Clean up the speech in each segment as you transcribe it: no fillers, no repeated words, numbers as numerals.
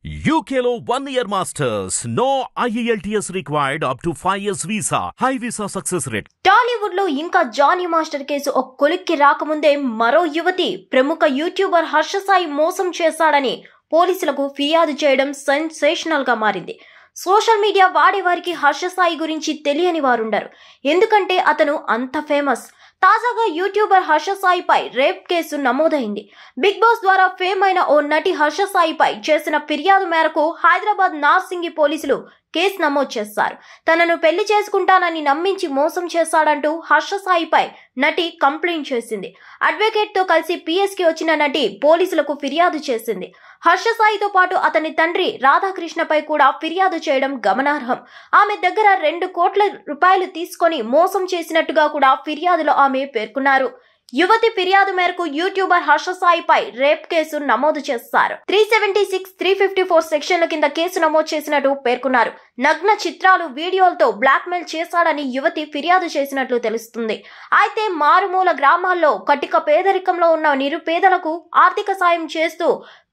UKలో 1 year masters. No IELTS required up to 5 years visa. High visa success rate. Tollywood లో ఇంకా Johnny master case ఒక కొలిక్కి రాకముందే మరో యువతి ప్రముఖ యూట్యూబర్ హర్ష సాయి మోసం చేశాడని పోలీసులకు ఫిర్యాదు చేయడం సెన్సేషనల్ గా మారింది. సోషల్ మీడియా వాడేవారికి హర్ష సాయి గురించి తెలియని వారుండరు. ఎందుకంటే అతను అంత ఫేమస్. తాజాగా యూట్యూబర్ హర్ష సాయిపై రేప్ కేసు నమోదైంది. బిగ్ బాస్ ద్వారా ఫేమ్ అయిన ఓ నటి హర్ష సాయిపై చేసిన ఫిర్యాదు మేరకు హైదరాబాద్ నార్సింగి పోలీసులు కేసు నమోదు చేశారు. తనను పెళ్లి చేసుకుంటానని నమ్మించి మోసం చేశాడంటూ హర్ష సాయిపై నటి కంప్లైంట్ చేసింది. అడ్వకేట్ తో కలిసి పిఎస్కి వచ్చిన నటి పోలీసులకు ఫిర్యాదు చేసింది. హర్ష సాయితో పాటు అతని తండ్రి రాధాకృష్ణపై కూడా ఫిర్యాదు చేయడం గమనార్హం. ఆమె దగ్గర 2 కోట్ల రూపాయలు తీసుకొని మోసం చేసినట్టుగా కూడా ఫిర్యాదులో ఆమె పేర్కొన్నారు. యువతి ఫిర్యాదు మేరకు యూట్యూబర్ హర్ష సాయిపై రేప్ కేసు నమోదు చేశారు. 376, 354 సెక్షన్ల కింద కేసు నమోదు చేసినట్టు పేర్కొన్నారు. నగ్న చిత్రాలు, వీడియోలతో బ్లాక్మెయిల్ చేశాడని యువతి ఫిర్యాదు చేసినట్లు తెలుస్తుంది. అయితే మారుమూల గ్రామాల్లో కటిక పేదరికంలో ఉన్న నిరుపేదలకు ఆర్థిక సాయం చేస్తూ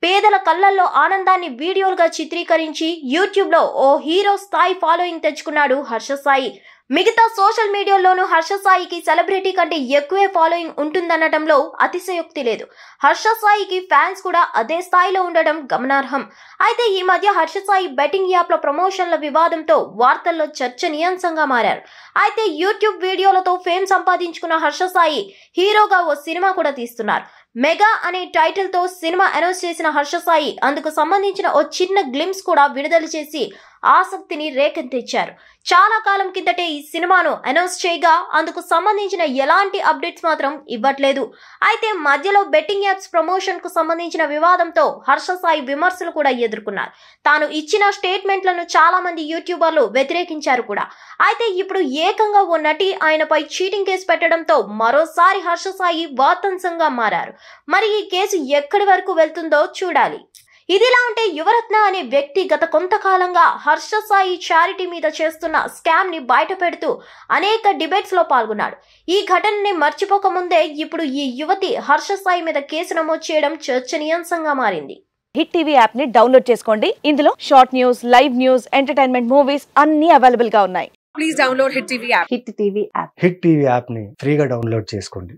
పేదల కళ్ళల్లో ఆనందాన్ని వీడియోలుగా చిత్రీకరించి యూట్యూబ్ లో ఓ హీరో స్థాయి ఫాలోయింగ్ తెచ్చుకున్నాడు హర్ష సాయి. మిగతా సోషల్ మీడియాలోనూ హర్ష సాయికి సెలబ్రిటీ కంటే ఎక్కువే ఫాలోయింగ్ ఉంటుందనడంలో అతిశయోక్తి లేదు. హర్ష సాయికి ఫ్యాన్స్ కూడా అదే స్థాయిలో ఉండడం గమనార్హం. అయితే ఈ మధ్య హర్ష సాయి బెట్టింగ్ యాప్ల ప్రమోషన్ల వివాదంతో వార్తల్లో చర్చనీయాంశంగా మారారు. అయితే యూట్యూబ్ వీడియోలతో ఫేమ్ సంపాదించుకున్న హర్ష సాయి హీరోగా ఓ సినిమా కూడా తీస్తున్నారు. మెగా అనే టైటిల్ తో సినిమా అనౌన్స్ చేసిన హర్ష సాయి అందుకు సంబంధించిన ఓ చిన్న గ్లిమ్స్ కూడా విడుదల చేసి ఆసక్తిని రేకెత్తించారు. చాలా కాలం కిందటే ఈ సినిమాను అనౌన్స్ చేయగా అందుకు సంబంధించిన ఎలాంటి అప్డేట్స్ మాత్రం ఇవ్వట్లేదు. అయితే మధ్యలో బెట్టింగ్ యాప్స్ ప్రమోషన్ కు సంబంధించిన వివాదంతో హర్ష సాయి విమర్శలు కూడా ఎదుర్కొన్నారు. తాను ఇచ్చిన స్టేట్మెంట్లను చాలా మంది యూట్యూబర్లు వ్యతిరేకించారు కూడా. అయితే ఇప్పుడు ఏకంగా ఓ నటి ఆయనపై చీటింగ్ కేసు పెట్టడంతో మరోసారి హర్ష సాయి వార్తాంశంగా మారారు. మరి ఈ కేసు ఎక్కడి వరకు వెళ్తుందో చూడాలి. ఇదిలా ఉంటే యువరత్న అనే వ్యక్తి గత కొంతకాలంగా హర్ష సాయి చారిటీ మీద చేస్తున్న స్కామ్ ని బయట పెడుతూ అనేక డిబేట్స్ లో పాల్గొన్నాడు. ఈ ఘటనని మర్చిపోకముందే ఇప్పుడు ఈ యువతి హర్ష సాయి మీద కేసు నమోదు చేయడం చర్చనీయాంశంగా మారింది. హిట్ టీవీ యాప్ ని డౌన్లోడ్ చేసుకోండి. ఇందులో short news, live news, entertainment movies అన్ని అవైలబుల్ గా ఉన్నాయి. Please download hit TV app. Hit TV app hit TV app ని ఫ్రీగా డౌన్లోడ్ చేసుకోండి.